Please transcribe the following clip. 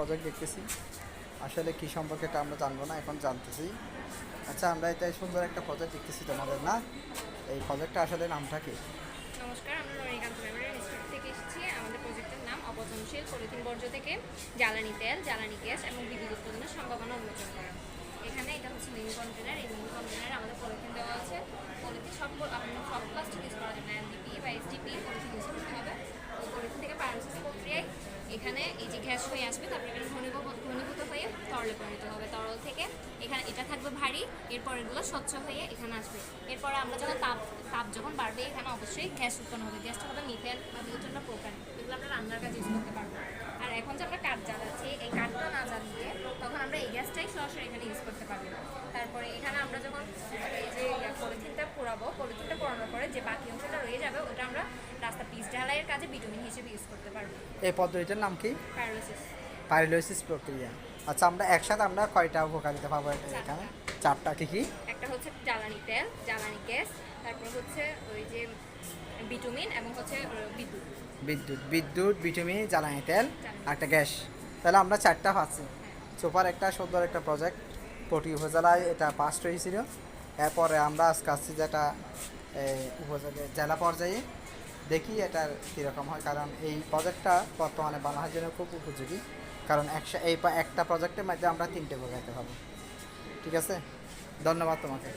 Project দেখতেছি। আসলে কী সম্পর্কে এটা আমরা জানবো না, এখন জানতেছি। আচ্ছা, আমরা এটা সুন্দর একটা প্রজেক্ট দেখতেছি তোমাদের, না? এই প্রজেক্টটা আসলে নামটা কি? নমস্কার, আমরা রনিকান্ত মেমোরিয়াল ইনস্টিটিউট থেকে এসেছি। আমাদের প্রজেক্টের নাম অপচনশীল পলিথিন বর্জ্য থেকে জ্বালানি তেল, জ্বালানি গ্যাস এবং বিদ্যুৎ উৎপাদনের সম্ভাবনা উন্মোচন করা। এখানে এটা হচ্ছে মিনি কন্টেনার। এই মিনি কন্টেনারে আমাদের পলিথিন দেওয়া আছে। পলিথিন সব প্লাস্টিক ইউজ করা যাবে না, এমডিপি বা এসডিপি পলিথিন ইউজ করতে হবে। ওই পলিথিন থেকে পাইরোসিস প্রক্রিয়ায় এখানে এই যে গ্যাস হয়ে আসবে, তারপরে এখানে ঘনীভূত হয়ে তরলে পরিণত হবে। তরল থেকে এখানে এটা থাকবে ভারী, এরপর এগুলো স্বচ্ছ হয়ে এখানে আসবে। এরপরে আমরা যখন তাপ যখন বাড়বে, এখানে অবশ্যই গ্যাস উৎপন্ন হবে। গ্যাসটা হবে মিথেন বা বিভিন্ন প্রকার, এগুলো আমরা রান্নার কাজে ইউজ করতে পারবো। আর এখন যে আমরা কাঠ জ্বালাচ্ছি, এই কাঠটা না জ্বালিয়ে তখন আমরা এই গ্যাসটাই সরাসরি এখানে ইউজ করতে পারবো। তারপরে এখানে আমরা যখন এই যে পলিথিনটা পোড়াবো, পলিথিনটা পোড়ানোর পরে যে বাকি অংশটা রয়ে যাবে, ওটা আমরা রাস্তা পিচ ঢালাইয়ের কাজে বিটুমিন হিসেবে ইউজ করতে পারবো। এই পদ্ধতিটার নাম কি? পাইরোসিস। পাইরোলাইসিস প্রক্রিয়া। আচ্ছা, আমরা একসাথে আমরা কয়টা উপকারিতা পাবো এখানে? চারটা। কি কি? একটা হচ্ছে জ্বালানি তেল, জ্বালানি গ্যাস, তারপর হচ্ছে ওই যে বিটুমিন এবং হচ্ছে বিদ্যুৎ। বিদ্যুৎ, ভিটামিন, জ্বালানি তেল, আর একটা গ্যাস। তাহলে আমরা চারটা পাচ্ছি। সুপার একটা সুন্দর একটা প্রজেক্ট। পটি উপজেলায় এটা পাস হয়েছিল। এরপরে আমরা আজকে আসছি যেটা উপজেলা জেলা পর্যায়ে। দেখি এটার কীরকম হয়, কারণ এই প্রজেক্টটা বর্তমানে বাংলাদেশের জন্য খুব উপযোগী। কারণ একটা প্রজেক্টের মধ্যে আমরা তিনটে বোঝাইতে পারবো। ঠিক আছে, ধন্যবাদ তোমাকে।